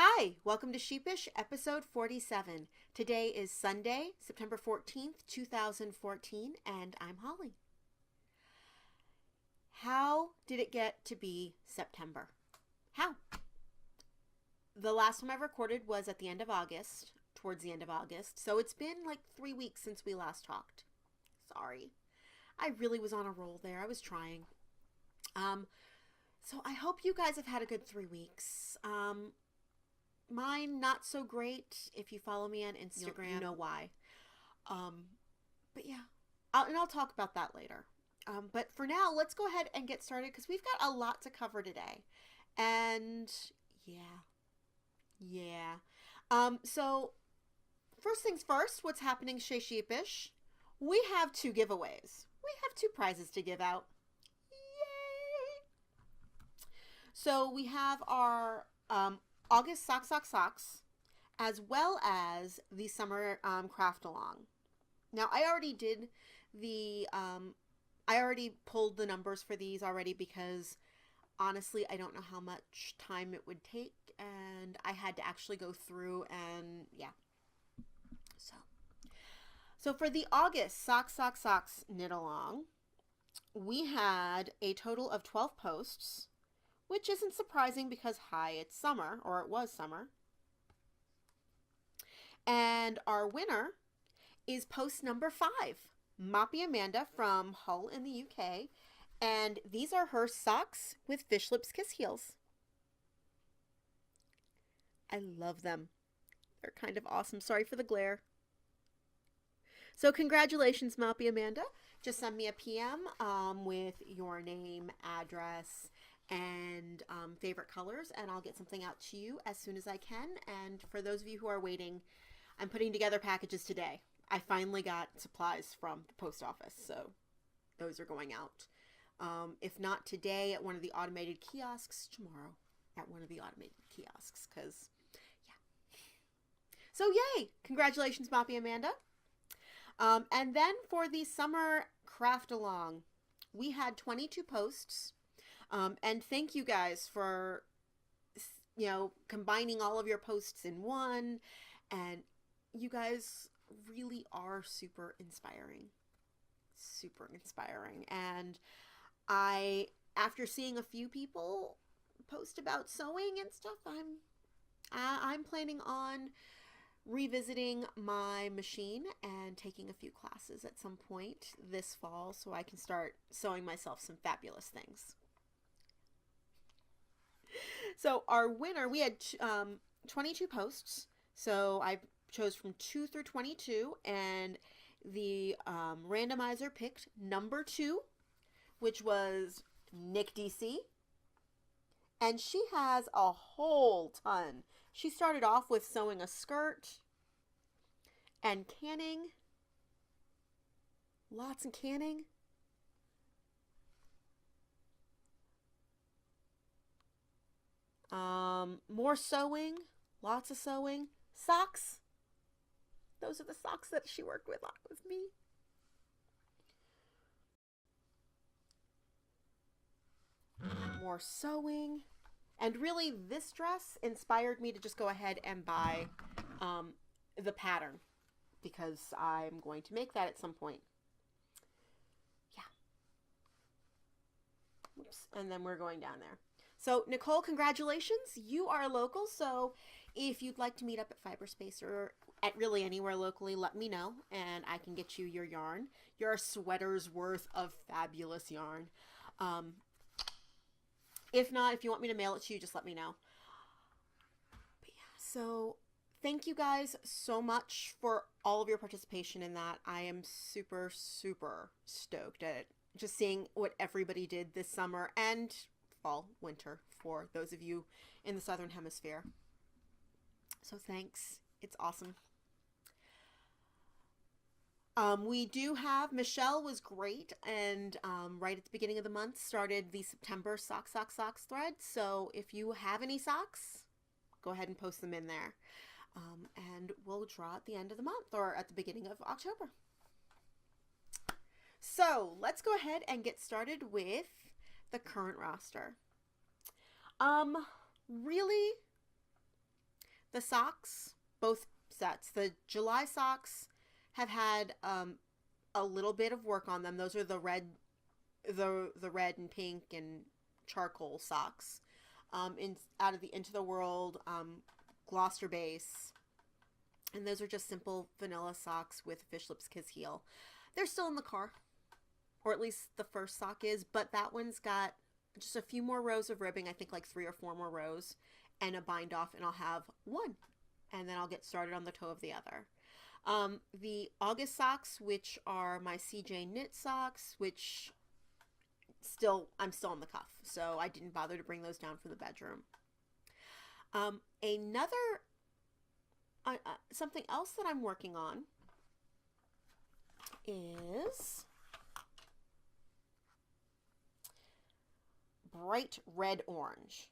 Hi, welcome to Sheepish, episode 47. Today is Sunday, September 14th, 2014, and I'm Holly. How did it get to be September? How? The last time I recorded was at the end of August, towards the end of August, so it's been like 3 weeks since we last talked. Sorry. I really was on a roll there. I was trying. So I hope you guys have had a good 3 weeks. Mine not so great. If you follow me on Instagram, you know why. But yeah, I'll talk about that later. But for now, let's go ahead and get started because we've got a lot to cover today. And yeah. So first things first, what's happening, Shay Sheepish? We have 2 giveaways. We have 2 prizes to give out. Yay! So we have our August Socks, as well as the summer craft along. Now, I already did I already pulled the numbers for these already because honestly, I don't know how much time it would take, and I had to actually go through and yeah. So for the August Socks knit along, we had a total of 12 posts, which isn't surprising because, hi, it's summer, or it was summer. And our winner is post number 5, Moppy Amanda from Hull in the UK. And these are her socks with fish lips kiss heels. I love them. They're kind of awesome. Sorry for the glare. So congratulations, Moppy Amanda. Just send me a PM with your name, address, and favorite colors, and I'll get something out to you as soon as I can. And for those of you who are waiting, I'm putting together packages today. I finally got supplies from the post office, so those are going out. If not today at one of the automated kiosks, tomorrow at one of the automated kiosks, because, yeah. So yay! Congratulations, Moppy Amanda. And then for the summer craft along, we had 22 posts. And thank you guys for, combining all of your posts in one. And you guys really are super inspiring. Super inspiring. And after seeing a few people post about sewing and stuff, I'm planning on revisiting my machine and taking a few classes at some point this fall so I can start sewing myself some fabulous things. So our winner, we had 22 posts. So I chose from 2 through 22, and the randomizer picked number 2, which was Nick DC. And she has a whole ton. She started off with sewing a skirt and canning. Lots of canning. More sewing. Lots of sewing. Socks. Those are the socks that she worked with me. More sewing. And really, this dress inspired me to just go ahead and buy the pattern because I'm going to make that at some point. Yeah. Oops. And then we're going down there. So, Nicole, congratulations. You are local, so if you'd like to meet up at Fiberspace or at really anywhere locally, let me know, and I can get you your yarn. Your sweater's worth of fabulous yarn. If not, if you want me to mail it to you, just let me know. But yeah, so thank you guys so much for all of your participation in that. I am super, super stoked at just seeing what everybody did this summer and fall, winter for those of you in the Southern Hemisphere. So thanks. It's awesome. We do have, Michelle was great, and right at the beginning of the month started the September socks thread. So if you have any socks, go ahead and post them in there. And we'll draw at the end of the month or at the beginning of October. So let's go ahead and get started with the current roster. Really, The socks, both sets. The July socks have had a little bit of work on them. Those are the red and pink and charcoal socks. Out of the Into the World Gloucester base. And those are just simple vanilla socks with Fish Lips Kiss heel. They're still in the car, or at least the first sock is, but that one's got just a few more rows of ribbing, I think like 3 or 4 more rows, and a bind off, and I'll have one, and then I'll get started on the toe of the other. The August socks, which are my CJ knit socks, which I'm still on the cuff, so I didn't bother to bring those down from the bedroom. Something else that I'm working on is bright red orange.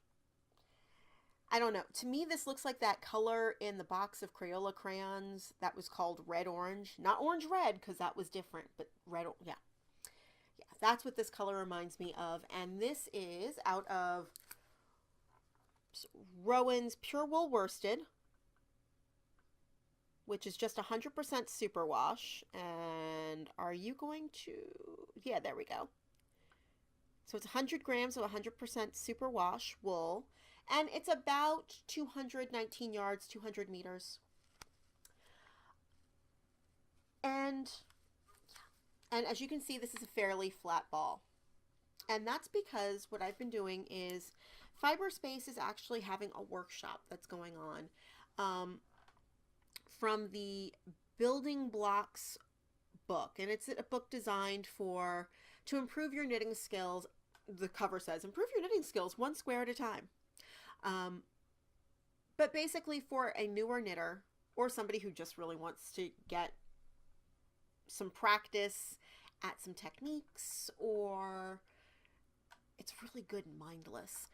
I don't know. To me, this looks like that color in the box of Crayola crayons that was called red orange. Not orange red, because that was different, but red, yeah. Yeah, that's what this color reminds me of. And this is out of Rowan's Pure Wool Worsted, which is just 100% superwash. And are you going to... Yeah, there we go. So it's 100 grams of 100% superwash wool. And it's about 219 yards, 200 meters. And as you can see, this is a fairly flat ball. And that's because what I've been doing is Fiberspace is actually having a workshop that's going on. From the Building Blocks book, and it's a book designed to improve your knitting skills. The cover says, improve your knitting skills 1 square at a time. But basically for a newer knitter or somebody who just really wants to get some practice at some techniques, or it's really good and mindless,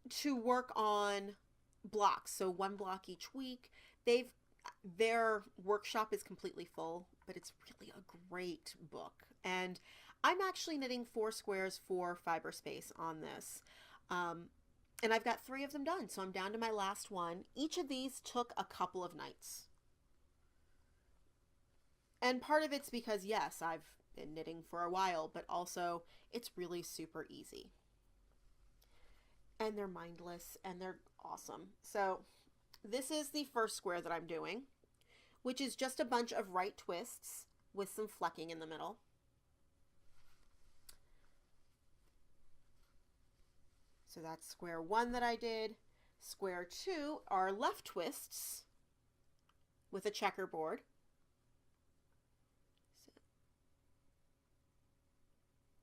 to work on blocks. So 1 block each week. Their workshop is completely full, but it's really a great book. And I'm actually knitting 4 squares for Fiberspace on this. And I've got 3 of them done, so I'm down to my last one. Each of these took a couple of nights. And part of it's because, yes, I've been knitting for a while, but also it's really super easy. And they're mindless, and they're awesome. So this is the first square that I'm doing, which is just a bunch of right twists with some flecking in the middle. So that's square 1 that I did. Square 2 are left twists with a checkerboard.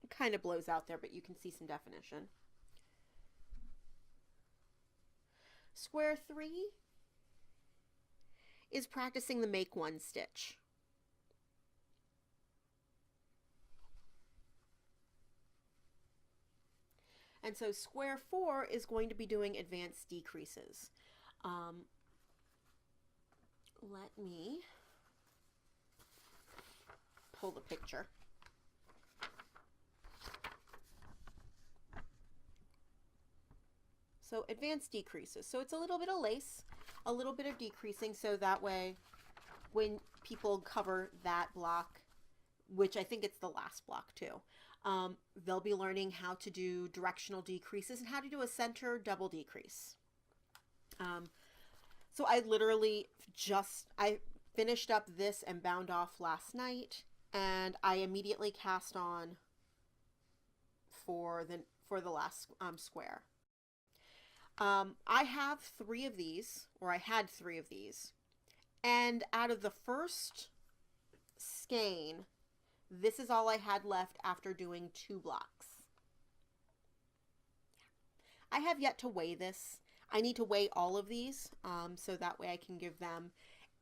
So it kind of blows out there, but you can see some definition. Square 3 is practicing the make 1 stitch. And so square 4 is going to be doing advanced decreases. Let me pull the picture. So advanced decreases. So it's a little bit of lace, a little bit of decreasing, so that way when people cover that block, which I think it's the last block too, they'll be learning how to do directional decreases and how to do a center double decrease. So I literally I finished up this and bound off last night, and I immediately cast on for the last square. I have 3 of these, or I had 3 of these, and out of the first skein, this is all I had left after doing 2 blocks. I have yet to weigh this. I need to weigh all of these, so that way I can give them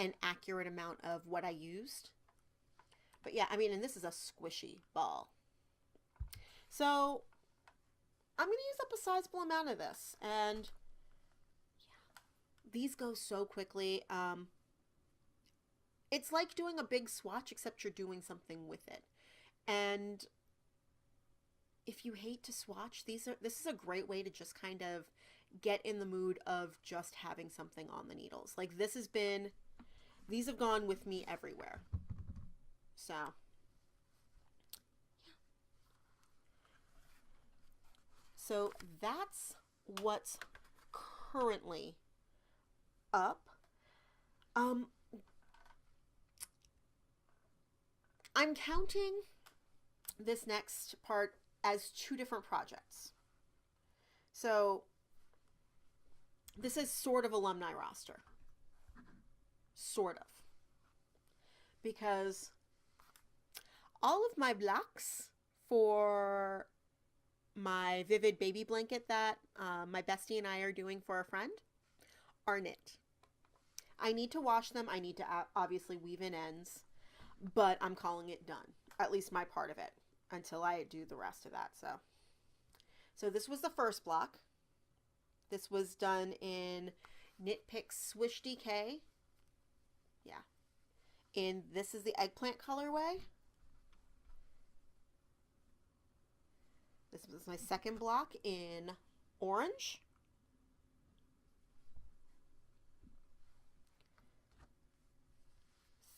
an accurate amount of what I used. But yeah, I mean, and this is a squishy ball. So I'm going to use up a sizable amount of this, and yeah, these go so quickly. It's like doing a big swatch, except you're doing something with it. And if you hate to swatch, this is a great way to just kind of get in the mood of just having something on the needles. Like these have gone with me everywhere. So, so that's what's currently up. I'm counting this next part as two different projects. So this is sort of alumni roster. Sort of. Because all of my blocks for my vivid baby blanket that my bestie and I are doing for a friend are knit. I need to wash them. I need to obviously weave in ends, but I'm calling it done. At least my part of it until I do the rest of that. So this was the first block. This was done in Knit Picks Swish DK. Yeah. This is the eggplant colorway. This was my second block in orange.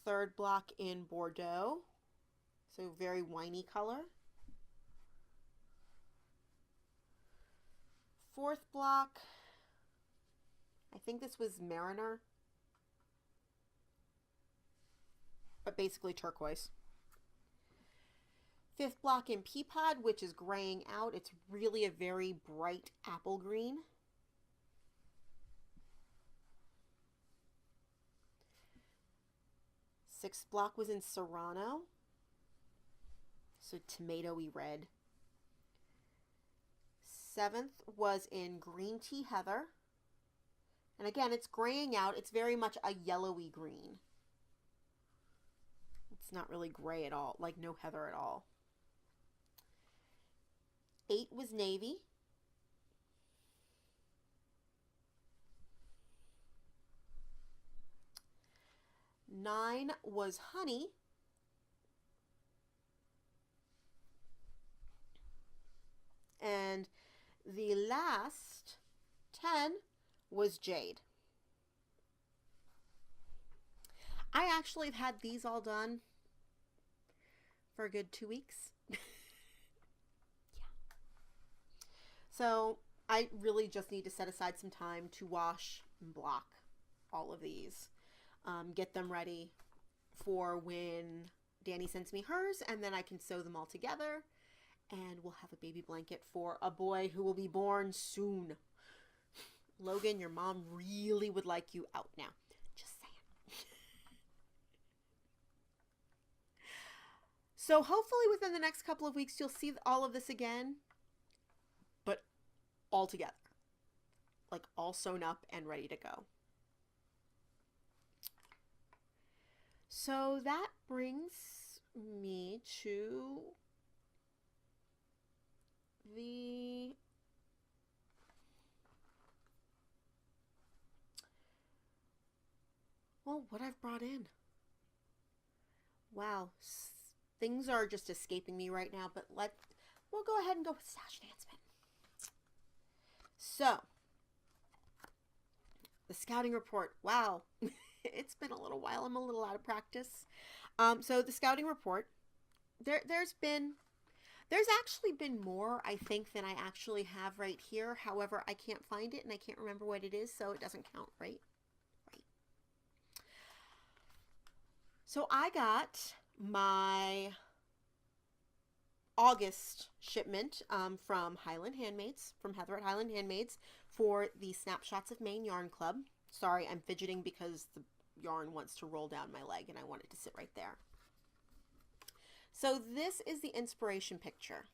Third block in Bordeaux, so very winey color. Fourth block, I think this was Mariner, but basically turquoise. Fifth block in Peapod, which is graying out. It's really a very bright apple green. Sixth block was in Serrano, so tomatoey red. Seventh was in Green Tea Heather, and again, it's graying out. It's very much a yellowy green. It's not really gray at all, like no heather at all. 8 was navy. 9 was honey. And the last 10 was jade. I actually have had these all done for a good 2 weeks. Yeah. So I really just need to set aside some time to wash and block all of these. Get them ready for when Danny sends me hers, and then I can sew them all together, and we'll have a baby blanket for a boy who will be born soon. Logan, your mom really would like you out now. Just saying. So hopefully within the next couple of weeks, you'll see all of this again, but all together. Like all sewn up and ready to go. So that brings me to what I've brought in. Wow, things are just escaping me right now, but we'll go ahead and go with stash announcement. So, the scouting report. Wow. It's been a little while. I'm a little out of practice. So the scouting report, there's actually been more, I think, than I actually have right here. However, I can't find it and I can't remember what it is, so it doesn't count, right? Right. So I got my August shipment from Highland Handmaids, from Heather at Highland Handmaids, for the Snapshots of Maine Yarn Club. Sorry, I'm fidgeting because the yarn wants to roll down my leg and I want it to sit right there. So this is the inspiration picture.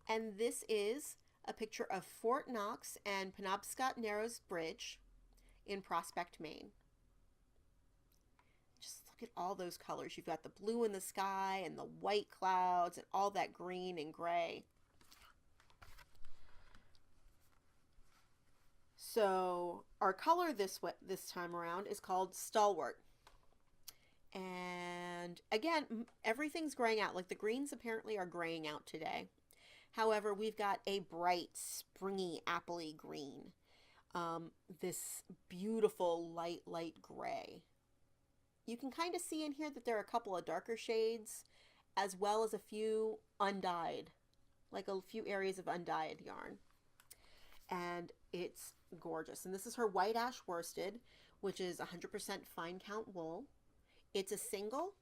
And this is a picture of Fort Knox and Penobscot Narrows Bridge in Prospect, Maine. Just look at all those colors. You've got the blue in the sky and the white clouds and all that green and gray. So our color this time around is called Stalwart. And again, everything's graying out. Like the greens apparently are graying out today. However, we've got a bright, springy, appley green. This beautiful light gray. You can kind of see in here that there are a couple of darker shades, as well as a few undyed, like a few areas of undyed yarn. And it's gorgeous. And this is her white ash worsted, which is 100% fine count wool. It's a single.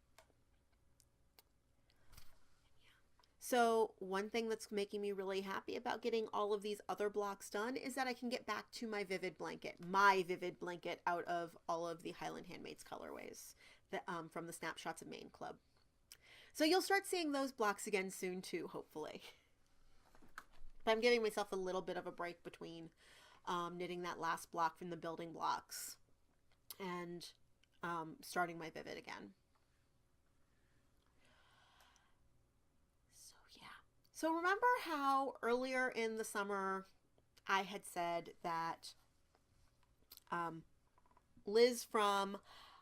So one thing that's making me really happy about getting all of these other blocks done is that I can get back to my vivid blanket out of all of the Highland Handmaids colorways that, from the Snapshots of Maine Club. So you'll start seeing those blocks again soon too, hopefully. But I'm giving myself a little bit of a break between knitting that last block from the building blocks and starting my vivid again. So remember how earlier in the summer I had said that Liz from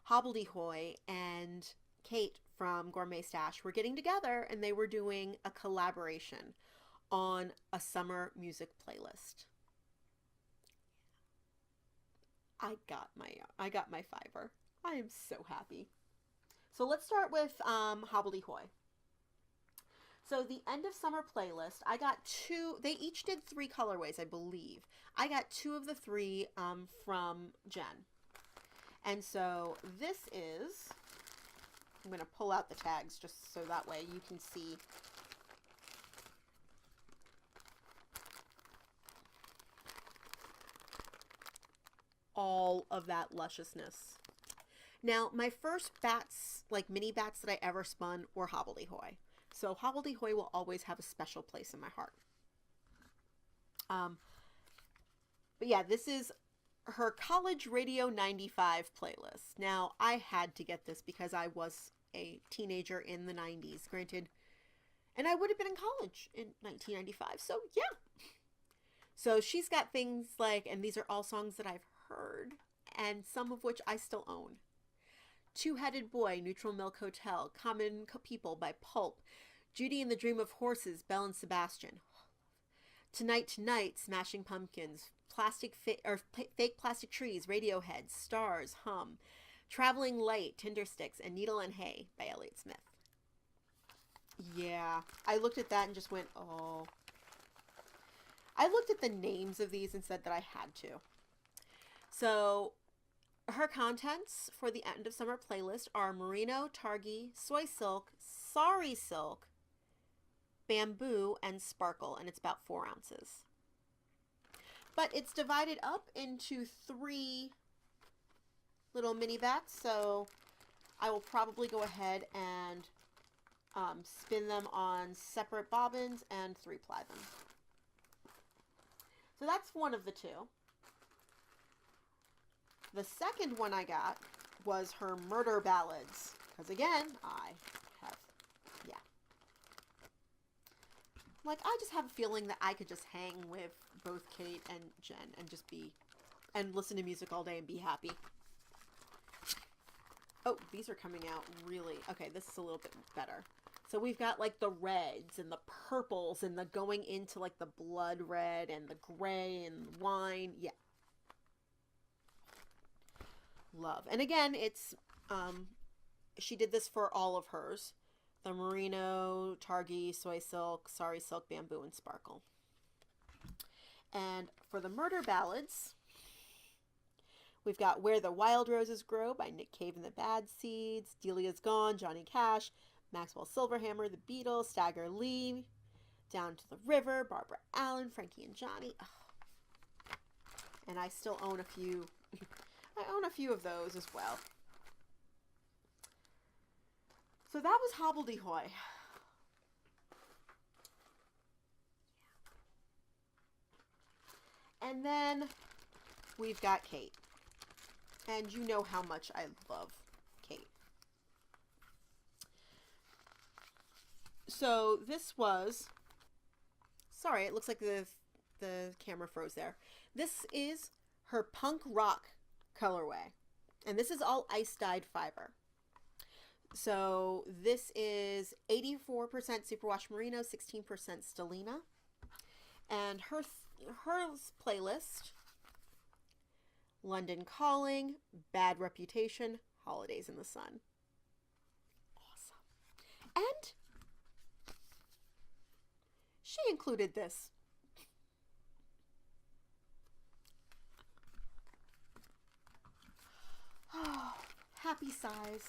Hobbledehoy and Kate from Gourmet Stash were getting together and they were doing a collaboration on a summer music playlist. I got my fiver. I am so happy. So let's start with Hobbledehoy. So the end of summer playlist, I got two, they each did 3 colorways, I believe. I got 2 of the 3 from Jen. And so this is, I'm going to pull out the tags just so that way you can see. All of that lusciousness. Now, my first bats, like mini bats that I ever spun were Hobbledehoy. So Hobbledehoy will always have a special place in my heart. But yeah, this is her College Radio 95 playlist. Now, I had to get this because I was a teenager in the 90s, granted. And I would have been in college in 1995, so yeah. So she's got things like, and these are all songs that I've heard, and some of which I still own. Two-Headed Boy, Neutral Milk Hotel, Common People by Pulp, Judy and the Dream of Horses, Belle and Sebastian, Tonight Tonight, Smashing Pumpkins, Fake Plastic Trees, Radiohead, Stars, Hum, Traveling Light, Tindersticks, and Needle and Hay by Elliott Smith. Yeah, I looked at that and just went, oh. I looked at the names of these and said that I had to. So her contents for the end of summer playlist are merino, targi, soy silk, sari silk, bamboo, and sparkle, and it's about 4 ounces. But it's divided up into 3 little mini bats, so I will probably go ahead and spin them on separate bobbins and 3-ply them. So that's one of the 2. The second one I got was her Murder Ballads, because again, I have, yeah. Like, I just have a feeling that I could just hang with both Kate and Jen and just be, and listen to music all day and be happy. Oh, these are coming out really, okay, this is a little bit better. So we've got like the reds and the purples and the going into like the blood red and the gray and wine. Yeah. Love. And again, it's, she did this for all of hers. The merino, targi, soy silk, sari silk, bamboo, and sparkle. And for the Murder Ballads, we've got Where the Wild Roses Grow by Nick Cave and the Bad Seeds, Delia's Gone, Johnny Cash, Maxwell Silverhammer, The Beatles, Stagger Lee, Down to the River, Barbara Allen, Frankie and Johnny. Oh. And I still own a few. I own a few of those as well. So that was Hobbledehoy. And then we've got Kate. And you know how much I love Kate. So this was, sorry, it looks like the camera froze there. This is her punk rock colorway. And this is all ice dyed fiber. So this is 84% superwash merino, 16% stellina. And her playlist: London Calling, Bad Reputation, Holidays in the Sun. Awesome. And she included this. Oh, happy sighs.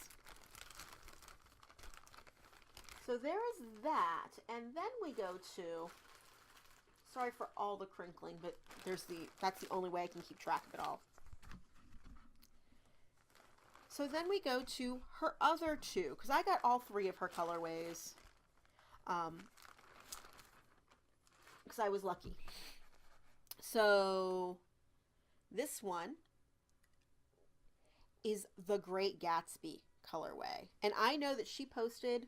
So there is that, and then we go to, sorry for all the crinkling, but that's the only way I can keep track of it all. So then we go to her other two, because I got all three of her colorways, because I was lucky. So this one is the Great Gatsby colorway, and I know that she posted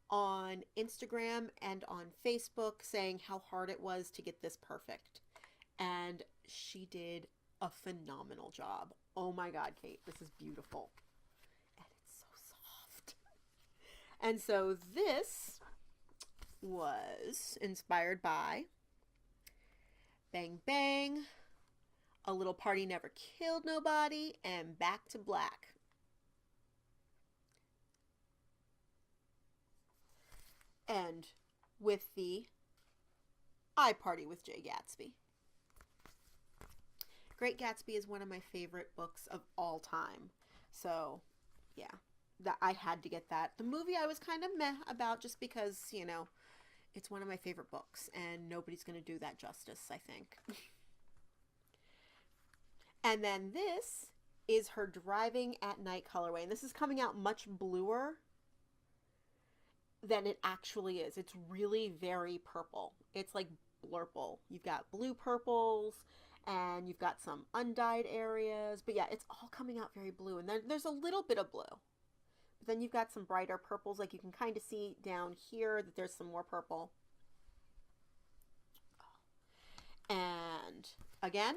on Instagram and on Facebook saying how hard it was to get this perfect, and she did a phenomenal job. Oh my god, Kate, this is beautiful, and it's so soft. And so this was inspired by Bang Bang, A Little Party Never Killed Nobody, and Back to Black. And with the I Party with Jay Gatsby. Great Gatsby is one of my favorite books of all time. So, yeah, that I had to get that. The movie I was kind of meh about, just because, you know, it's one of my favorite books and nobody's going to do that justice, I think. And then this is her Driving at Night colorway. And this is coming out much bluer than it actually is. It's really very purple. It's like blurple. You've got blue purples and you've got some undyed areas. But yeah, it's all coming out very blue. And then there's a little bit of blue. But then you've got some brighter purples. Like you can kind of see down here that there's some more purple. And again,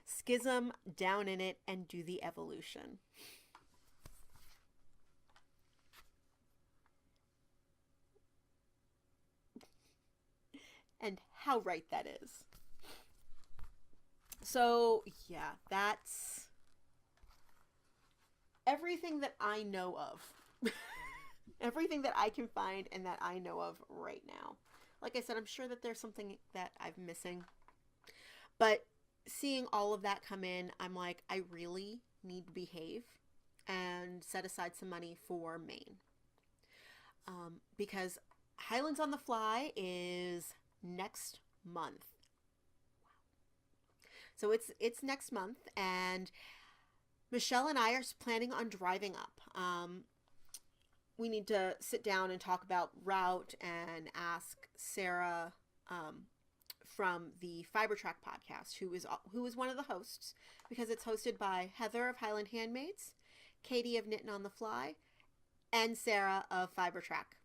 schism down in it and do the evolution. And how right that is. So, yeah, that's everything that I know of. Everything that I can find and that I know of right now. Like I said, I'm sure that there's something that I'm missing. But seeing all of that come in, I'm like, I really need to behave and set aside some money for Maine. Because Highlands on the Fly is next month. So it's next month, and Michelle and I are planning on driving up. We need to sit down and talk about route and ask Sarah from the Fiber Track podcast, who is one of the hosts, because it's hosted by Heather of Highland Handmaids, Katie of Knitting on the Fly, and Sarah of Fiber Track.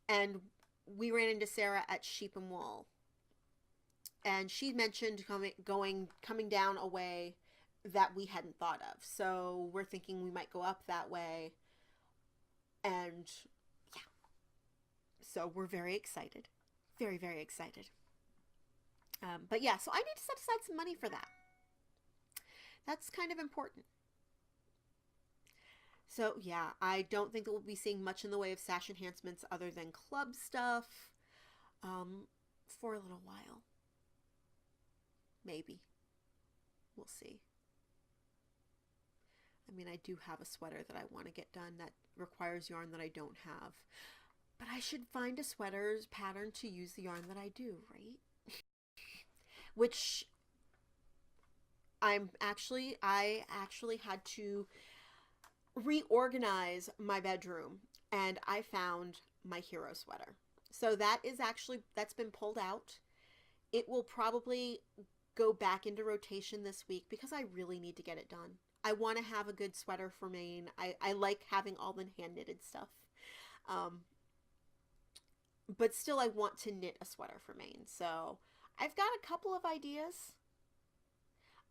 And we ran into Sarah at Sheep and Wool, and she mentioned coming down a way that we hadn't thought of. So we're thinking we might go up that way, and yeah. So we're very excited, very, very excited. But yeah, so I need to set aside some money for that. That's kind of important. So yeah, I don't think that we'll be seeing much in the way of sash enhancements other than club stuff for a little while. Maybe. We'll see. I mean, I do have a sweater that I want to get done that requires yarn that I don't have. But I should find a sweater's pattern to use the yarn that I do, right? Which I actually had to reorganize my bedroom, and I found my hero sweater. So that's been pulled out. It will probably go back into rotation this week because I really need to get it done. I want to have a good sweater for Maine. I like having all the hand knitted stuff. But still I want to knit a sweater for Maine. So I've got a couple of ideas.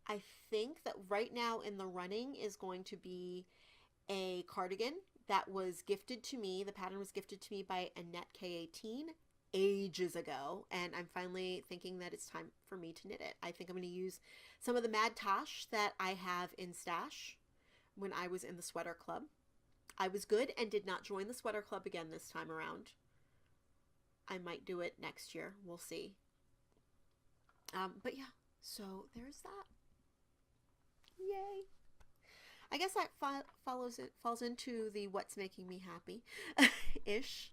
I think that right now in the running is going to be a cardigan that was gifted to me. The pattern was gifted to me by Annette K18 ages ago, and I'm finally thinking that it's time for me to knit it. I think I'm going to use some of the Mad Tosh that I have in stash when I was in the sweater club. I was good and did not join the sweater club again this time around. I might do it next year. We'll see. But yeah, so there's that. Yay. I guess that falls into the what's making me happy ish.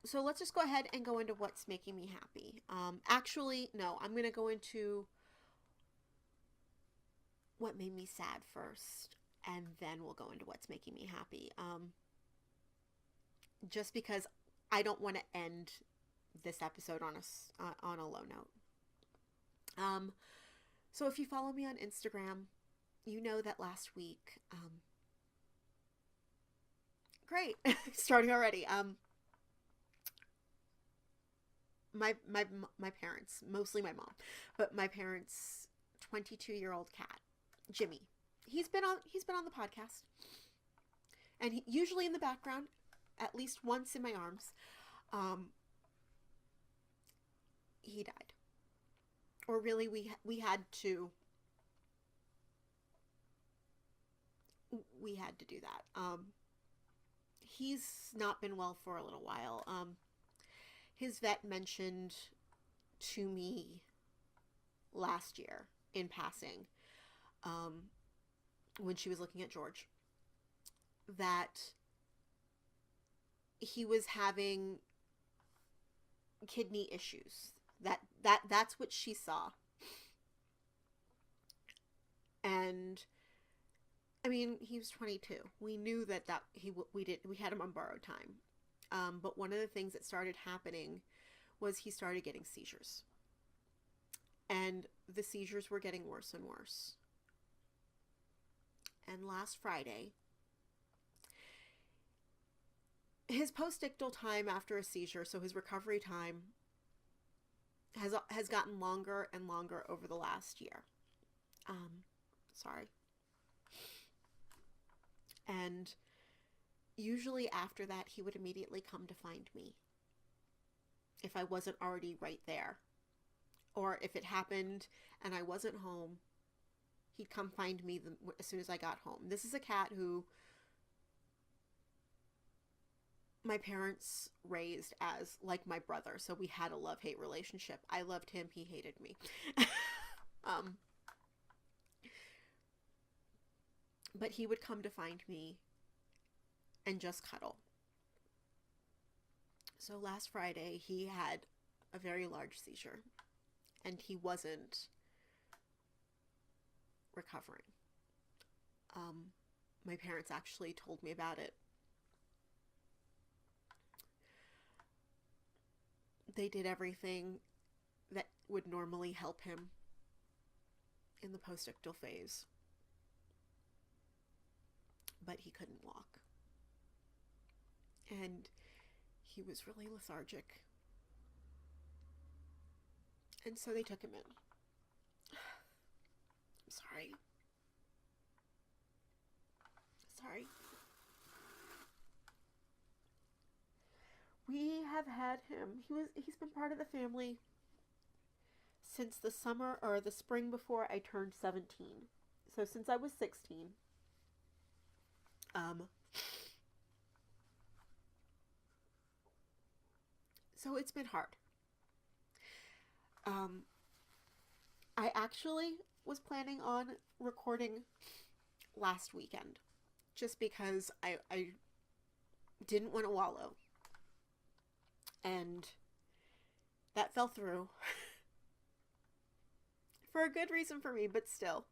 So let's just go ahead and go into what's making me happy. Actually, no, I'm going to go into what made me sad first, and then we'll go into what's making me happy. Just because I don't want to end this episode on a low note. So if you follow me on Instagram, you know that last week, great, starting already. My parents, mostly my mom, but my parents' 22-year-old cat, Jimmy. He's been on the podcast, and usually in the background, at least once in my arms. He died. Or really, we had to do that. He's not been well for a little while. His vet mentioned to me last year in passing, when she was looking at George, that he was having kidney issues. That's what she saw. And I mean, he was 22. We knew that we had him on borrowed time. But one of the things that started happening was he started getting seizures. And the seizures were getting worse and worse. And last Friday, his postictal time after a seizure, so his recovery time, has gotten longer and longer over the last year. Sorry. And usually after that, he would immediately come to find me if I wasn't already right there. Or if it happened and I wasn't home, he'd come find me as soon as I got home. This is a cat who my parents raised as like my brother, so we had a love-hate relationship. I loved him, he hated me. But he would come to find me and just cuddle. So last Friday, he had a very large seizure, and he wasn't recovering. My parents actually told me about it. They did everything that would normally help him in the postictal phase, but he couldn't walk. And he was really lethargic. And so they took him in. I'm sorry. Sorry. We have had him. He's been part of the family since the summer or the spring before I turned 17. So since I was 16. So it's been hard. I actually was planning on recording last weekend just because I didn't want to wallow. And that fell through. For a good reason for me, but still.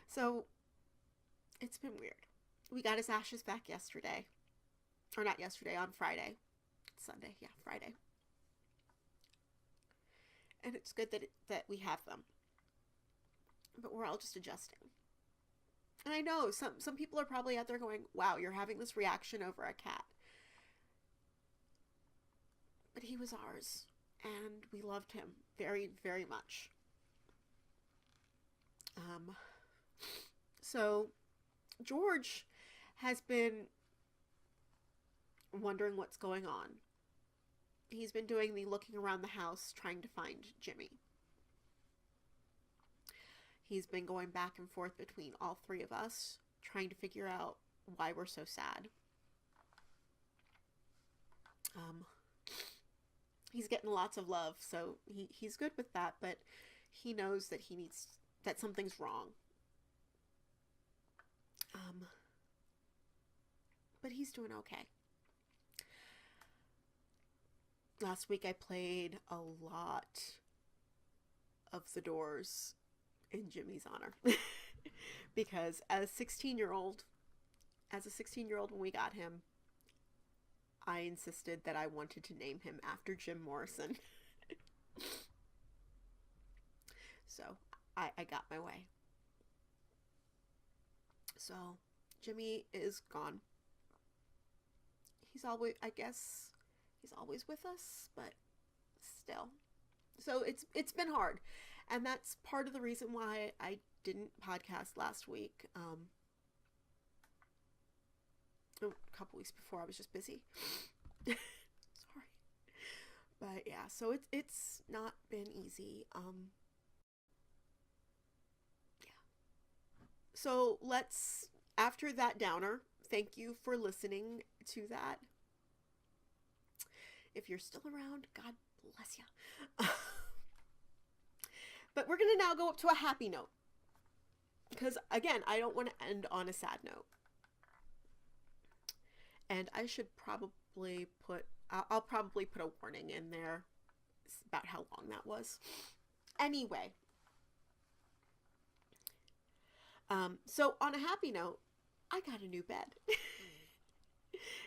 So, it's been weird. We got his ashes back yesterday. Or not yesterday, on Friday. Sunday, yeah, Friday. And it's good that we have them. But we're all just adjusting. And I know some people are probably out there going, wow, you're having this reaction over a cat. But he was ours, and we loved him very, very much. So George has been wondering what's going on. He's been doing the looking around the house trying to find Jimmy. He's been going back and forth between all three of us, trying to figure out why we're so sad. He's getting lots of love, so he's good with that, but he knows that that something's wrong. But he's doing okay. Last week I played a lot of the Doors in Jimmy's honor. Because as a 16-year-old when we got him, I insisted that I wanted to name him after Jim Morrison. So I got my way. So Jimmy is gone. He's always with us, but still. So it's been hard. And that's part of the reason why I didn't podcast last week. A couple weeks before, I was just busy. Sorry. But yeah, so it's not been easy. Yeah. So after that downer, thank you for listening to that. If you're still around, God bless you. But we're going to now go up to a happy note. Because, again, I don't want to end on a sad note. And I should probably I'll probably put a warning in there about how long that was. Anyway. So, on a happy note, I got a new bed.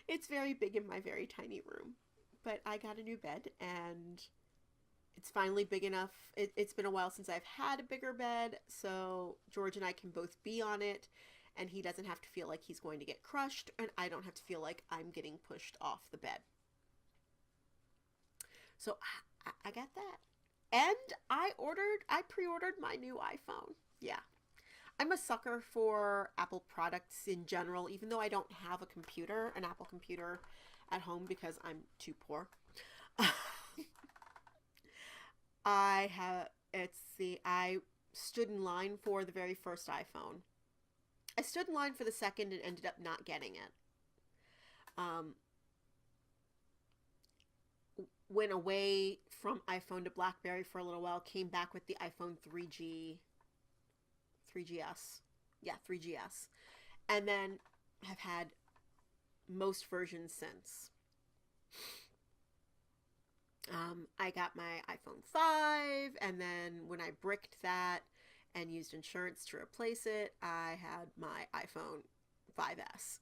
It's very big in my very tiny room. But I got a new bed, and it's finally big enough. It's been a while since I've had a bigger bed, so George and I can both be on it, and he doesn't have to feel like he's going to get crushed, and I don't have to feel like I'm getting pushed off the bed. So I got that. And I pre-ordered my new iPhone. Yeah. I'm a sucker for Apple products in general, even though I don't have an Apple computer at home because I'm too poor. I stood in line for the very first iPhone. I stood in line for the second and ended up not getting it. Went away from iPhone to BlackBerry for a little while, came back with the iPhone 3GS. Yeah, 3GS. And then have had most versions since. I got my iPhone 5, and then when I bricked that and used insurance to replace it, I had my iPhone 5S.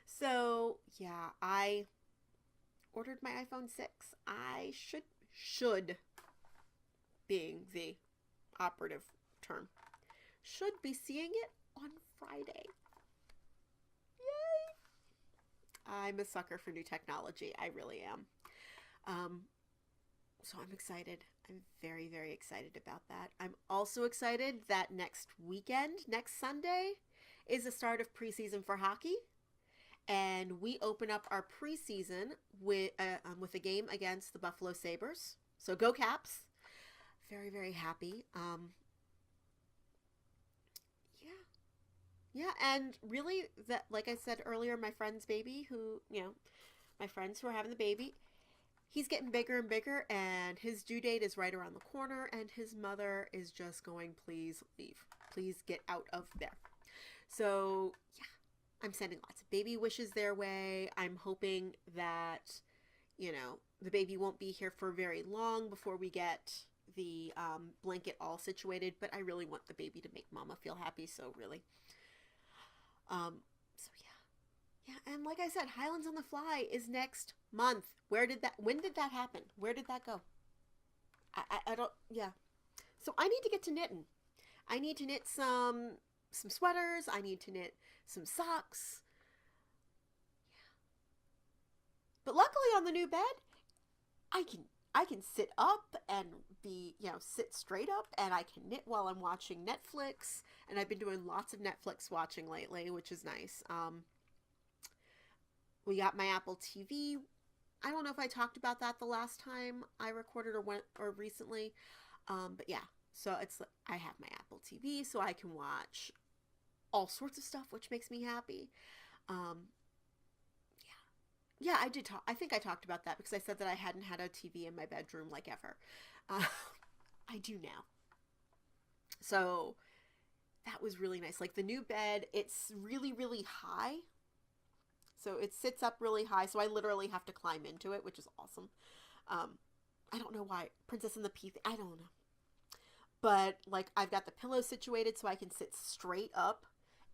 So, yeah, I ordered my iPhone 6. I should, being the operative term, should be seeing it on Friday. I'm a sucker for new technology. I really am. So I'm excited. I'm very, very excited about that. I'm also excited that next Sunday, is the start of preseason for hockey. And we open up our preseason with a game against the Buffalo Sabres. So go Caps. Very, very happy. Yeah, and really, that, like I said earlier, my friend's baby, my friends who are having the baby, he's getting bigger and bigger, and his due date is right around the corner, and his mother is just going, please leave. Please get out of there. So, yeah, I'm sending lots of baby wishes their way. I'm hoping that, the baby won't be here for very long before we get the blanket all situated, but I really want the baby to make mama feel happy, so really... So yeah, and like I said, Highlands on the Fly is next month. When did that happen? Where did that go? I don't, yeah. So I need to get to knitting. I need to knit some sweaters. I need to knit some socks. Yeah. But luckily on the new bed, I I can sit up and be, sit straight up, and I can knit while I'm watching Netflix. And I've been doing lots of Netflix watching lately, which is nice. We got my Apple TV. I don't know if I talked about that the last time I recorded or recently. But yeah, so I have my Apple TV, so I can watch all sorts of stuff, which makes me happy. Um, yeah, I did talk. I think I talked about that because I said that I hadn't had a TV in my bedroom like ever. Uh, I do now. So that was really nice. Like the new bed, it's really, really high. So it sits up really high. So I literally have to climb into it, which is awesome. Um, I don't know why. Princess and the Pea, I don't know. But like I've got the pillow situated so I can sit straight up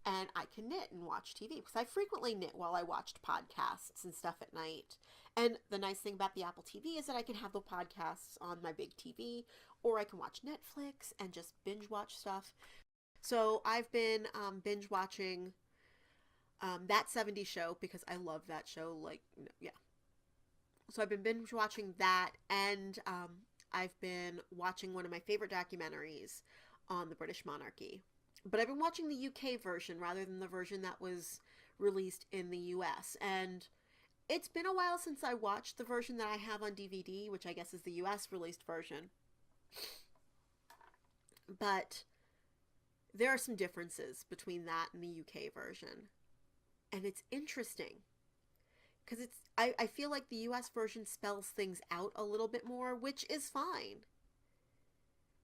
and I can knit and watch TV because I frequently knit while I watched podcasts and stuff at night. And the nice thing about the Apple TV is that I can have the podcasts on my big TV, or I can watch Netflix and just binge watch stuff. So I've been binge watching That 70s Show because I love that show. Like, yeah. So I've been binge watching that, and I've been watching one of my favorite documentaries on the British monarchy. But I've been watching the UK version rather than the version that was released in the US. And it's been a while since I watched the version that I have on DVD, which I guess is the US released version. But there are some differences between that and the UK version. And it's interesting because I feel like the US version spells things out a little bit more, which is fine.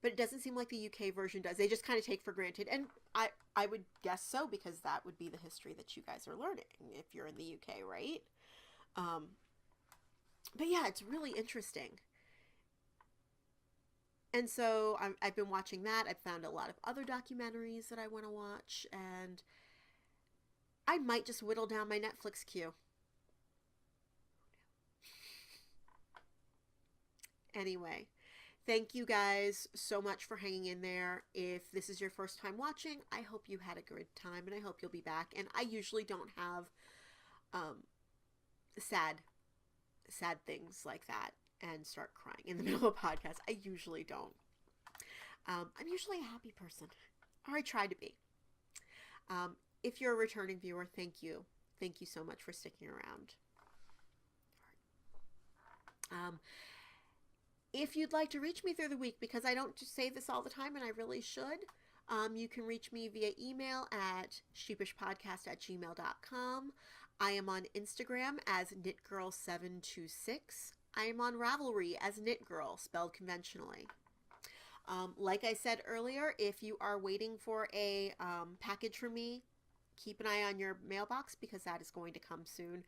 But it doesn't seem like the UK version does. They just kind of take for granted. And I would guess so because that would be the history that you guys are learning if you're in the UK, right? Um, but yeah, it's really interesting. And so I've been watching that. I've found a lot of other documentaries that I want to watch. And I might just whittle down my Netflix queue. Anyway, thank you guys so much for hanging in there. If this is your first time watching, I hope you had a good time and I hope you'll be back. And I usually don't have um, sad things like that and start crying in the middle of a podcast. I usually don't. I'm usually a happy person, or I try to be. If you're a returning viewer, thank you. Thank you so much for sticking around. If you'd like to reach me through the week, because I don't just say this all the time and I really should, you can reach me via email at sheepishpodcast@gmail.com. I am on Instagram as knitgirl726. I am on Ravelry as knitgirl, spelled conventionally. Like I said earlier, if you are waiting for a package from me, keep an eye on your mailbox because that is going to come soon.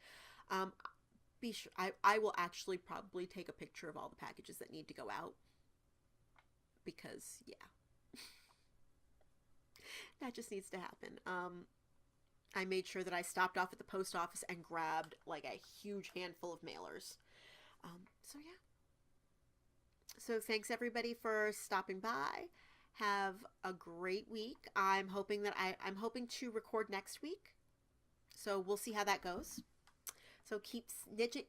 Be sure I will actually probably take a picture of all the packages that need to go out because yeah, that just needs to happen. I made sure that I stopped off at the post office and grabbed like a huge handful of mailers. So yeah. So thanks everybody for stopping by. Have a great week. I'm hoping to record next week. So we'll see how that goes. So keep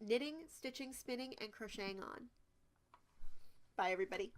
knitting, stitching, spinning, and crocheting on. Bye, everybody.